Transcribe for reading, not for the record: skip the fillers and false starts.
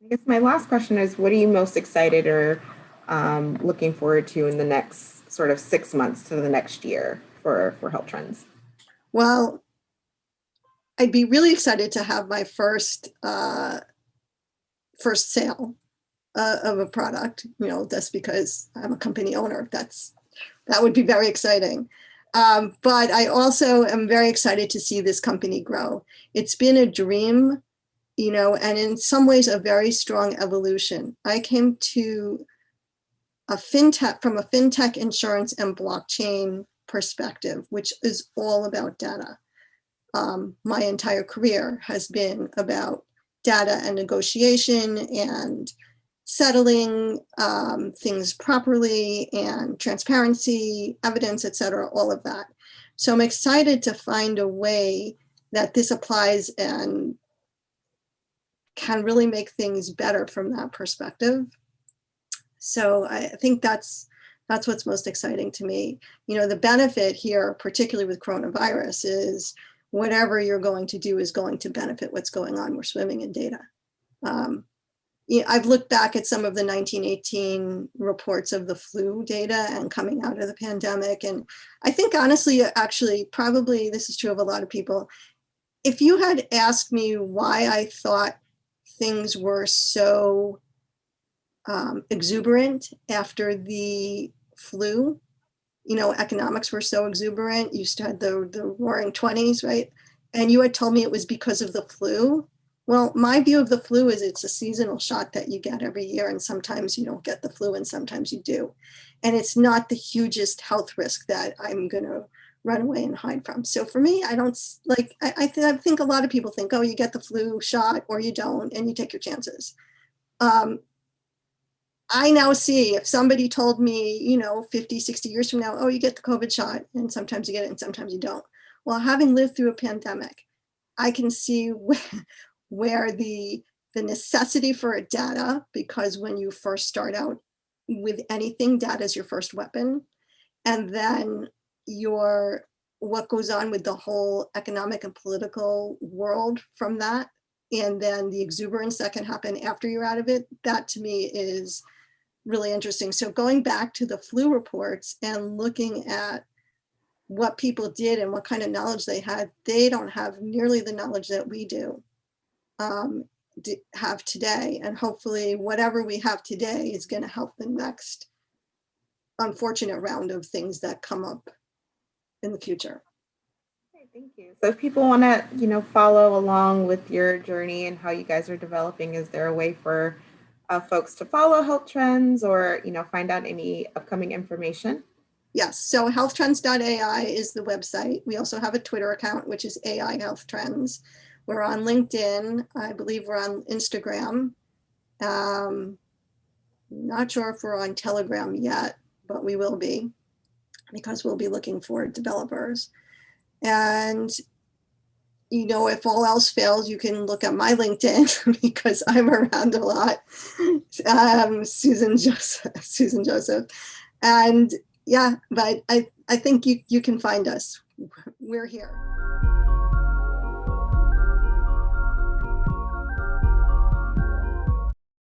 I guess my last question is, what are you most excited or looking forward to in the next sort of 6 months to the next year for Health Trends? Well, I'd be really excited to have my first sale of a product. That's because I'm a company owner. That would be very exciting. But I also am very excited to see this company grow. It's been a dream, and in some ways a very strong evolution. I came to from a fintech, insurance, and blockchain perspective, which is all about data. My entire career has been about data and negotiation and settling things properly and transparency, evidence, et cetera, all of that. So I'm excited to find a way that this applies and can really make things better from that perspective. So I think that's what's most exciting to me. The benefit here, particularly with coronavirus, is whatever you're going to do is going to benefit what's going on. We're swimming in data. I've looked back at some of the 1918 reports of the flu data and coming out of the pandemic. And I think honestly, actually, probably this is true of a lot of people. If you had asked me why I thought things were so exuberant after the flu, economics were so exuberant. You had the roaring 20s, right? And you had told me it was because of the flu. Well, my view of the flu is it's a seasonal shot that you get every year, and sometimes you don't get the flu and sometimes you do. And it's not the hugest health risk that I'm going to run away and hide from. So for me, I don't like, I think a lot of people think, oh, you get the flu shot or you don't, and you take your chances. I now see if somebody told me, 50, 60 years from now, oh, you get the COVID shot and sometimes you get it and sometimes you don't. Well, having lived through a pandemic, I can see where the necessity for data, because when you first start out with anything, data is your first weapon. And then what goes on with the whole economic and political world from that. And then the exuberance that can happen after you're out of it, that to me is really interesting. So going back to the flu reports and looking at what people did and what kind of knowledge they had, they don't have nearly the knowledge that we do have today. And hopefully whatever we have today is going to help the next unfortunate round of things that come up in the future. Okay, thank you. So if people want to, follow along with your journey and how you guys are developing, is there a way for folks to follow Health Trends or, find out any upcoming information? Yes, so HealthTrends.ai is the website. We also have a Twitter account, which is AI Health Trends. We're on LinkedIn. I believe we're on Instagram. Not sure if we're on Telegram yet, but we will be, because we'll be looking for developers. And if all else fails, you can look at my LinkedIn because I'm around a lot. Susan Joseph. And yeah, but I think you can find us. We're here.